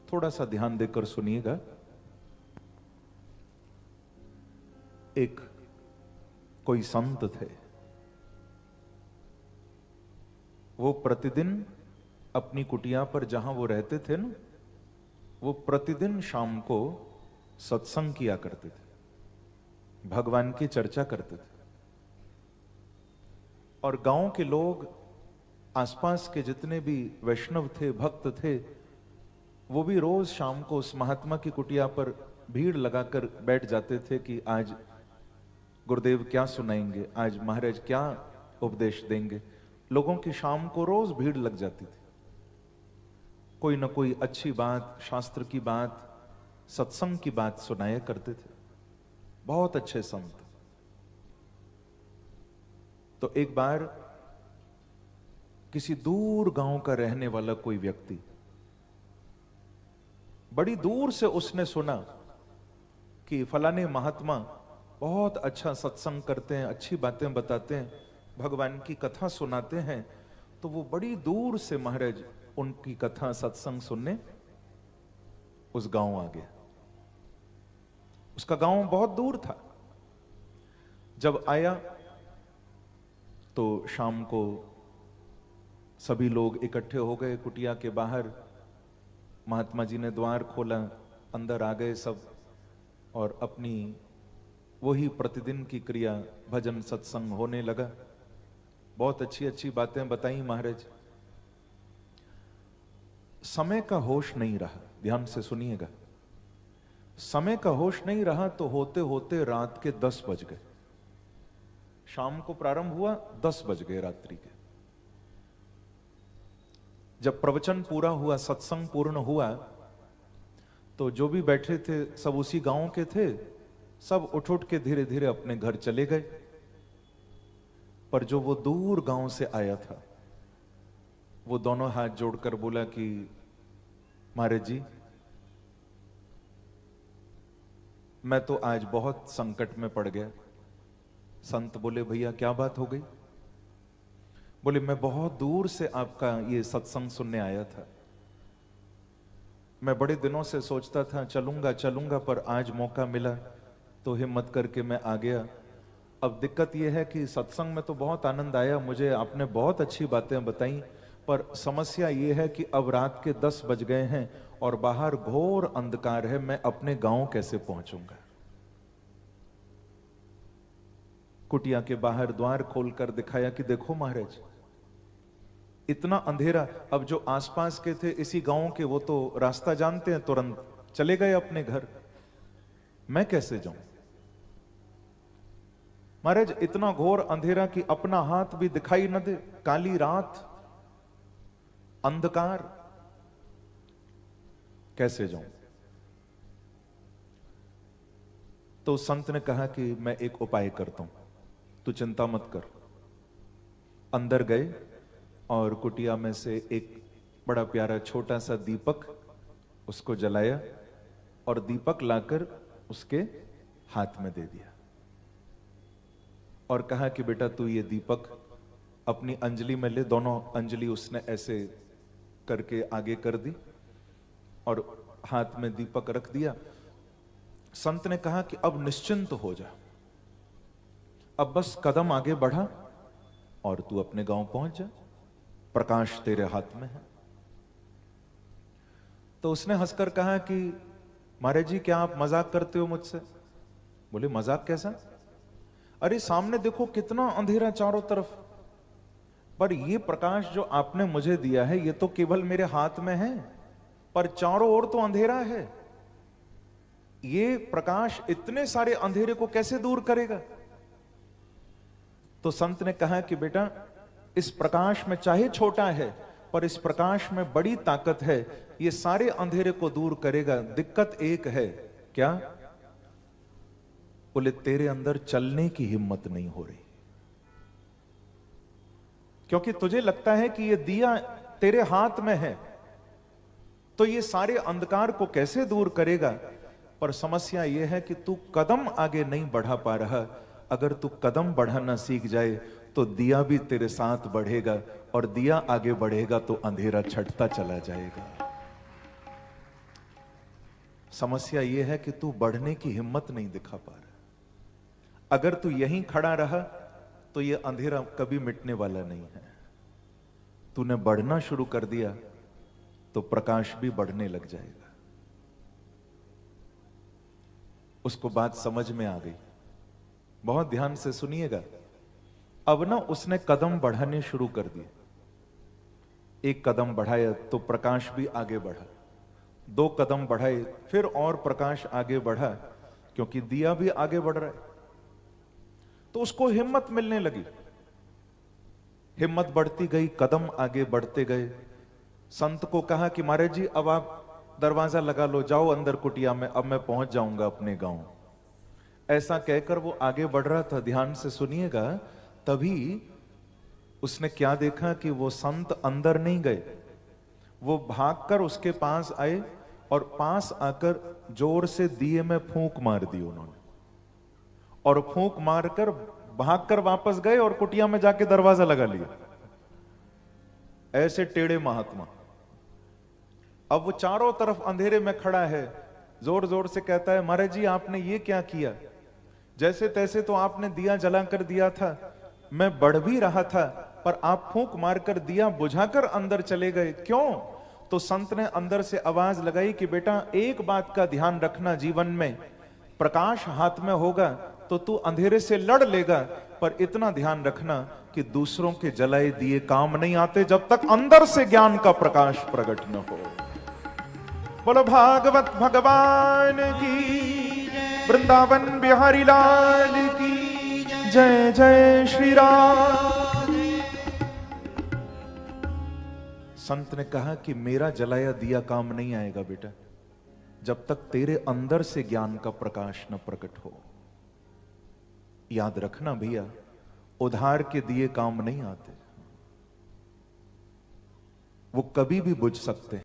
थोड़ा सा ध्यान देकर सुनिएगा। एक कोई संत थे, वो प्रतिदिन अपनी कुटिया पर जहां वो रहते थे ना, वो प्रतिदिन शाम को सत्संग किया करते थे, भगवान की चर्चा करते थे। और गांव के लोग, आसपास के जितने भी वैष्णव थे, भक्त थे, वो भी रोज शाम को उस महात्मा की कुटिया पर भीड़ लगाकर बैठ जाते थे कि आज गुरुदेव क्या सुनाएंगे, आज महाराज क्या उपदेश देंगे। लोगों की शाम को रोज भीड़ लग जाती थी। कोई ना कोई अच्छी बात, शास्त्र की बात, सत्संग की बात सुनाया करते थे। बहुत अच्छे संत। तो एक बार किसी दूर गांव का रहने वाला कोई व्यक्ति, बड़ी दूर से उसने सुना कि फलाने महात्मा बहुत अच्छा सत्संग करते हैं, अच्छी बातें बताते हैं, भगवान की कथा सुनाते हैं। तो वो बड़ी दूर से महाराज उनकी कथा सत्संग सुनने उस गांव आ गया। उसका गांव बहुत दूर था। जब आया तो शाम को सभी लोग इकट्ठे हो गए कुटिया के बाहर। महात्मा जी ने द्वार खोला, अंदर आ गए सब, और अपनी वही प्रतिदिन की क्रिया, भजन सत्संग होने लगा। बहुत अच्छी अच्छी बातें बताई महाराज। समय का होश नहीं रहा, ध्यान से सुनिएगा। समय का होश नहीं रहा तो होते होते रात के 10 बज गए। शाम को प्रारंभ हुआ, 10 बज गए रात्रि के। जब प्रवचन पूरा हुआ, सत्संग पूर्ण हुआ, तो जो भी बैठे थे सब उसी गांव के थे, सब उठ उठ के धीरे धीरे अपने घर चले गए। पर जो वो दूर गांव से आया था, वो दोनों हाथ जोड़कर बोला कि महाराज जी, मैं तो आज बहुत संकट में पड़ गया। संत बोले, भैया क्या बात हो गई? बोले, मैं बहुत दूर से आपका ये सत्संग सुनने आया था। मैं बड़े दिनों से सोचता था चलूंगा चलूंगा, पर आज मौका मिला तो हिम्मत करके मैं आ गया। अब दिक्कत यह है कि सत्संग में तो बहुत आनंद आया, मुझे आपने बहुत अच्छी बातें बताई, पर समस्या यह है कि अब रात के 10 बज गए हैं और बाहर घोर अंधकार है, मैं अपने गांव कैसे पहुंचूंगा? कुटिया के बाहर द्वार खोलकर दिखाया कि देखो महाराज, इतना अंधेरा। अब जो आसपास के थे इसी गांव के, वो तो रास्ता जानते हैं, तुरंत चले गए अपने घर। मैं कैसे जाऊं? महाराज इतना घोर अंधेरा कि अपना हाथ भी दिखाई न दे, काली रात, अंधकार, कैसे जाऊं? तो संत ने कहा कि मैं एक उपाय करता हूं, तू चिंता मत कर। अंदर गए और कुटिया में से एक बड़ा प्यारा छोटा सा दीपक उसको जलाया और दीपक लाकर उसके हाथ में दे दिया और कहा कि बेटा तू ये दीपक अपनी अंजलि में ले। दोनों अंजलि उसने ऐसे करके आगे कर दी और हाथ में दीपक रख दिया। संत ने कहा कि अब निश्चिंत हो जा, अब बस कदम आगे बढ़ा और तू अपने गांव पहुंच जा, प्रकाश तेरे हाथ में है। तो उसने हंसकर कहा कि महाराज जी, क्या आप मजाक करते हो मुझसे? बोले, मजाक कैसा? अरे सामने देखो कितना अंधेरा चारों तरफ, पर ये प्रकाश जो आपने मुझे दिया है ये तो केवल मेरे हाथ में है, पर चारों ओर तो अंधेरा है। ये प्रकाश इतने सारे अंधेरे को कैसे दूर करेगा? तो संत ने कहा कि बेटा, इस प्रकाश में चाहे छोटा है पर इस प्रकाश में बड़ी ताकत है, ये सारे अंधेरे को दूर करेगा। दिक्कत एक है, क्या? बोले, तेरे अंदर चलने की हिम्मत नहीं हो रही, क्योंकि तुझे लगता है कि ये दिया तेरे हाथ में है तो ये सारे अंधकार को कैसे दूर करेगा। पर समस्या यह है कि तू कदम आगे नहीं बढ़ा पा रहा। अगर तू कदम बढ़ाना सीख जाए तो दिया भी तेरे साथ बढ़ेगा, और दिया आगे बढ़ेगा तो अंधेरा छटता चला जाएगा। समस्या यह है कि तू बढ़ने की हिम्मत नहीं दिखा पा रहा। अगर तू यहीं खड़ा रहा तो यह अंधेरा कभी मिटने वाला नहीं है। तूने बढ़ना शुरू कर दिया तो प्रकाश भी बढ़ने लग जाएगा। उसको बात समझ में आ गई। बहुत ध्यान से सुनिएगा। अब ना उसने कदम बढ़ाने शुरू कर दिए। एक कदम बढ़ाया तो प्रकाश भी आगे बढ़ा, 2 कदम बढ़ाए फिर और प्रकाश आगे बढ़ा, क्योंकि दिया भी आगे बढ़ रहा है। तो उसको हिम्मत मिलने लगी। हिम्मत बढ़ती गई, कदम आगे बढ़ते गए। संत को कहा कि महाराज जी अब आप दरवाजा लगा लो, जाओ अंदर कुटिया में, अब मैं पहुंच जाऊंगा अपने गांव। ऐसा कहकर वो आगे बढ़ रहा था। ध्यान से सुनिएगा। तभी उसने क्या देखा कि वो संत अंदर नहीं गए, वो भागकर उसके पास आए और पास आकर जोर से दिए में फूंक मार दी उन्होंने, और फूंक मारकर भागकर वापस गए और कुटिया में जाके दरवाजा लगा लिया। ऐसे टेढ़े महात्मा। अब वो चारों तरफ अंधेरे में खड़ा है, जोर जोर से कहता है, महाराज जी आपने ये क्या किया? जैसे तैसे तो आपने दिया जला कर दिया था, मैं बढ़ भी रहा था, पर आप फूंक मारकर दिया बुझाकर अंदर चले गए, क्यों? तो संत ने अंदर से आवाज लगाई कि बेटा एक बात का ध्यान रखना, जीवन में प्रकाश हाथ में होगा तो तू अंधेरे से लड़ लेगा, पर इतना ध्यान रखना कि दूसरों के जलाए दिए काम नहीं आते जब तक अंदर से ज्ञान का प्रकाश प्रकट न हो। बोलो भागवत भगवान की, वृंदावन बिहारी लाल की जय। जय श्री राम। संत ने कहा कि मेरा जलाया दिया काम नहीं आएगा बेटा, जब तक तेरे अंदर से ज्ञान का प्रकाश न प्रकट हो। याद रखना भैया, उधार के दिए काम नहीं आते, वो कभी भी बुझ सकते हैं।